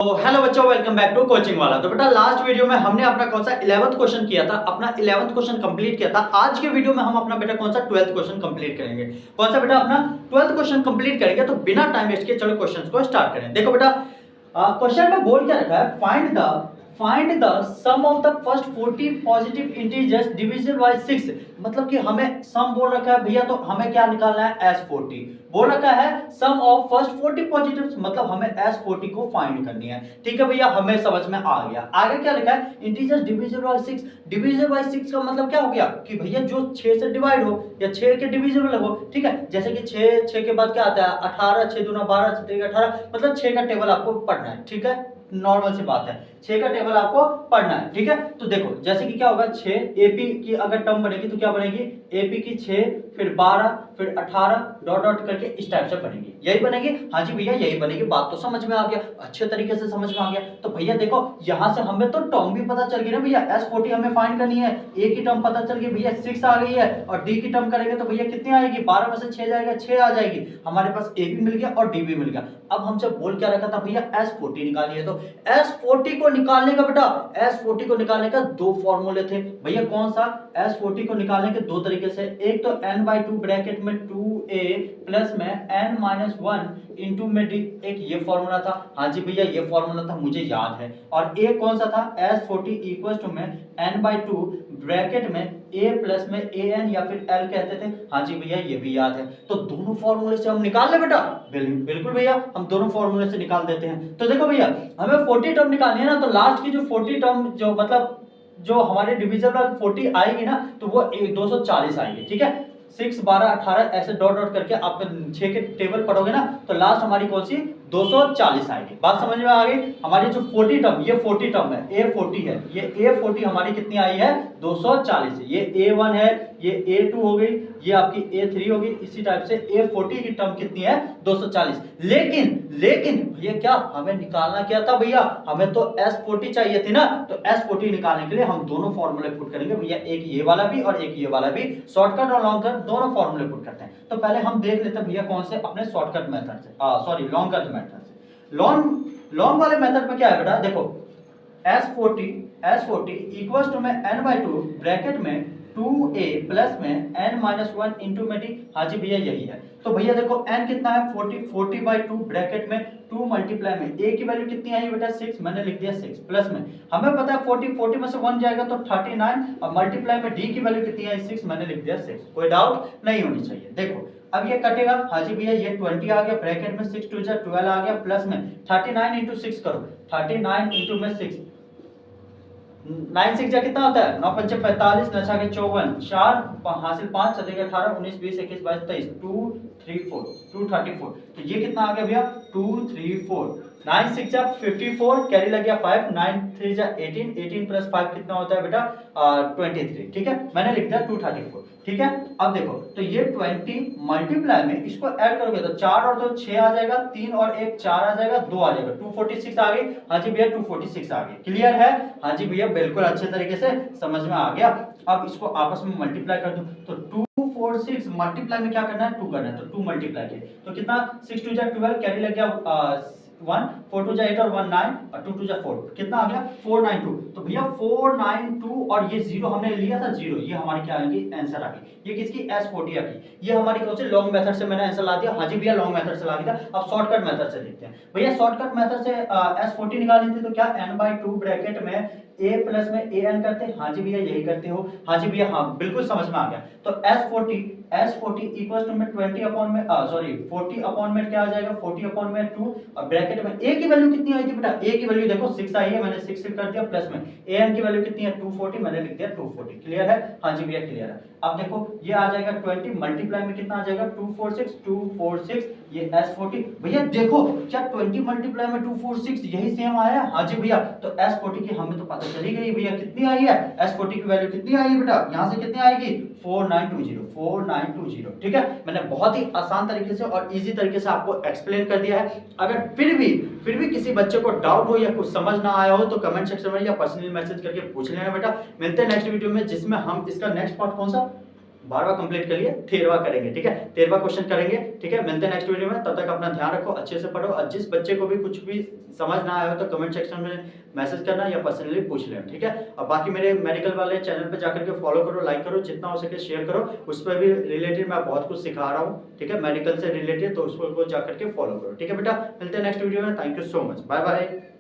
तो हेलो बच्चों, welcome back to coaching वाला। तो बेटा लास्ट वीडियो में हमने अपना कौन सा 11th क्वेश्चन किया था, अपना 11th क्वेश्चन कंप्लीट किया था। आज के वीडियो में हम अपना बेटा कौन सा 12th क्वेश्चन कंप्लीट करेंगे। कौन सा बेटा अपना 12th क्वेश्चन कंप्लीट करेंगे। तो बिना टाइम वेस्ट किए चलो क्वेश्चन को स्टार्ट करें। देखो बेटा क्वेश्चन में बोल क्या रखा है, find the sum of the first 40 positive integers divisible by 6। मतलब कि हमें सम बोल रखा है भैया, तो हमें क्या निकालना है, S40 बोल रखा है। सम ऑफ फर्स्ट 40 पॉजिटिव्स, मतलब हमें S40 को फाइंड करनी है। ठीक है भैया, हमें समझ में आ गया। आगे क्या लिखा है, integers divisible by 6। Divisible by 6 का मतलब क्या हो गया कि भैया जो 6 से डिवाइड हो या 6 के डिविजिबल हो। ठीक है, जैसे कि 6 के बाद क्या आता है 18, 6 दूना 12, 6 3 18, मतलब 6 का टेबल आपको पढ़ना है। ठीक है, नॉर्मल सी बात है, 6 का टेबल आपको पढ़ना है। ठीक है, तो देखो जैसे कि क्या होगा, 6 एपी की अगर टर्म बनेगी तो क्या बनेगी, एपी की 6 फिर 12 फिर 18 डॉट डॉट करके इस टाइप से बनेगी, यही बनेगी। हाँ जी भैया यही बनेगी। बात तो समझ में आ गया, अच्छे तरीके से समझ में आ गया। तो भैया देखो यहां से हमें तो टर्म भी पता चल गई ना भैया, S40 हमें फाइंड करनी है। ए की टर्म पता चल गई भैया, 6 आ गई है। और डी की टर्म करेंगे तो भैया कितनी आएगी, 12 में से 6 जाएगा, 6 आ जाएगी। हमारे पास ए भी मिल गया और डी भी मिल गया। अब हमसे बोल क्या रखा था भैया, S40 निकालिए। तो S40 को निकालने का बेटा, S40 को निकालने का दो फॉर्मूले थे भैया। कौन सा, S40 को निकालने के दो तरीके से। एक तो n/2 ब्रैकेट में 2a प्लस में n-1 इंटू में d, एक ये फॉर्मूला था। हाँ जी भैया ये फॉर्मूला था, मुझे याद है। और एक कौन सा था, S40 इक्वल टू में n/2 ब्रैकेट में a प्लस में an या फिर l कहते थे। हाँ जी भैया ये भी याद है। तो दोनों फॉर्मूले से हम निकाल ले बेटा, बिल्कुल भैया हम दोनों फॉर्मूले से निकाल देते हैं। तो देखो भैया हमें 40 टर्म निकालनी है ना, तो लास्ट की जो 40 टर्म जो मतलब जो हमारे डिविजिबल 40 आएगी ना, तो वो 240 आएगी। ठीक है, 6 12 18 ऐसे डॉट डॉट करके आप 6 के टेबल पढ़ोगे ना, तो लास्ट हमारी कौन सी 240 आएगी। बात समझ में आ गई। हमारी जो 40 टर्म, ये 40 टर्म है, A40 है, ये A40 हमारी कितनी आई है 240। ये A1 है, ये A2 हो गई, ये आपकी A3 होगी। इसी टाइप से A40 की टर्म कितनी है 240। लेकिन भैया क्या हमें निकालना क्या था भैया, हमें तो S40 चाहिए थी ना। तो S40 निकालने के लिए हम दोनों फॉर्मूले पुट करेंगे भैया, एक ये वाला भी और एक ये वाला भी। शॉर्टकट और लॉन्ग कट दोनों फॉर्मूले पुट करते हैं। तो पहले हम देख लेते हैं भैया कौन से, अपने शॉर्टकट मेथड से, सॉरी लॉन्ग कट मेथड से। लॉन्ग वाले मेथड में क्या है बेटा, देखो S40 इक्वल्स टू में n/2 ब्रैकेट में 2a प्लस में n-1 इंटू में d। हाँ जी भैया यही है। तो भैया देखो n कितना है 40/2 ब्रैकेट में 2 मल्टीप्लाई में a की वैल्यू कितनी आई बेटा 6, मैंने लिख दिया 6 प्लस में हमें पता है 40 में से 1 जाएगा तो 39 और मल्टीप्लाई में d की वैल्यू कितनी आई 6, मैंने लिख दिया 6। कोई डाउट नहीं होनी चाहिए। देखो अब ये कटेगा। हाँ जी भैया ये 20 आ गया ब्रैकेट में, 6 2 12 आ गया प्लस में 39 इंटू 6 करो, 39 इंटू में 6, 9 6 जा कितना होता है 9 5 45, 9 6 54, 4 हासिल 5 सदेगा 18 19 20 21 22 23, 2 3 4 234। तो ये कितना आ गया भैया 2 3 4, 9 6 जा 54, कैरी लग गया 5, 9 3 जा 18, 18 प्लस 5 कितना होता है बेटा 23। ठीक है, मैंने लिख दिया 234। ठीक है, अब देखो तो ये 20 मल्टीप्लाई में इसको ऐड करोगे तो 4 और 2 6 आ जाएगा, 3 और 1 4 आ जाएगा, 2 आ जाएगा, 246 आ गई। हाँ जी भैया 246 आ गई। क्लियर है? हाँ जी भैया बिल्कुल अच्छे तरीके से समझ में आ गया। अब इसको आपस में मल्टीप्लाई कर दूं तो 246 मल्टीप्लाई में क्या करना है 2 करना है, तो 2 मल्टीप्लाई किए तो कितना 6 2 जा 12, कैरी लग गया 1, 4 2 जा 8 और 1 9 और 2 2 जा 4, कितना आ गया 492। तो भैया 492 और ये 0 हमने लिया था 0, ये हमारी क्या आएगी आंसर आ गई। ये किसकी S40 आ गई। ये हमारी कौन से लॉन्ग मेथड से मैंने आंसर ला दिया। हाँ जी भैया लॉन्ग मेथड से ला दिया। अब शॉर्टकट मेथड से देखते हैं भैया। शॉर्टकट मेथड से S40 निकालनी थी तो क्या n/2 ब्रैकेट में a प्लस में an करते हैं। हाँ जी भैया यही करते हो। हाँ जी भैया हाँ बिल्कुल समझ में आ गया। तो S40 इक्वल्स टू में 20 अपॉन में सॉरी 40 अपॉन में क्या आ जाएगा 40 अपॉन में 2 और ब्रैकेट में a की वैल्यू कितनी आई थी बेटा, a की वैल्यू देखो 6 आई है, मैंने 6 कर दिया प्लस में an की वैल्यू कितनी है 240, मैंने लिख दिया 240। क्लियर है? हाँ जी भैया क्लियर है। अब देखो ये आ जाएगा 20 मल्टीप्लाई में कितना आ जाएगा 246 ये S40। भैया देखो क्या 20 मल्टीप्लाई में 246 यही सेम आया। हाँ जी भैया तो S40 की हमें तो पता चली गई भैया कितनी आई है, S40 की वैल्यू कितनी आई है बेटा, यहाँ से कितनी आएगी 4920। ठीक है, मैंने बहुत ही आसान तरीके से और इजी तरीके से आपको एक्सप्लेन कर दिया है। अगर फिर भी किसी बच्चे को डाउट हो या कुछ समझ ना आया हो तो कमेंट सेक्शन में या पर्सनली मैसेज करके पूछ लेना बेटा। मिलते हैं नेक्स्ट वीडियो में जिसमें हम इसका नेक्स्ट पार्ट कौन सा 12वां कंप्लीट कर लिए, 13वां करेंगे, ठीक है। 13वां क्वेश्चन करेंगे, ठीक है। मिलते हैं नेक्स्ट वीडियो में, तब तक अपना ध्यान रखो, अच्छे से पढ़ो, और जिस बच्चे को भी कुछ भी समझ ना आया हो तो कमेंट सेक्शन में मैसेज करना या पर्सनली पूछ लेना, ठीक है। और बाकी मेरे मेडिकल वाले चैनल पे जाकर के फॉलो करो, लाइक करो, जितना हो सके शेयर करो, उस पर भी रिलेटेड मैं बहुत कुछ सिखा रहा हूँ, ठीक है, मेडिकल से रिलेटेड, तो उसको जाकर के फॉलो करो, ठीक है बेटा। मिलते हैं नेक्स्ट वीडियो में, thank you so much, bye bye.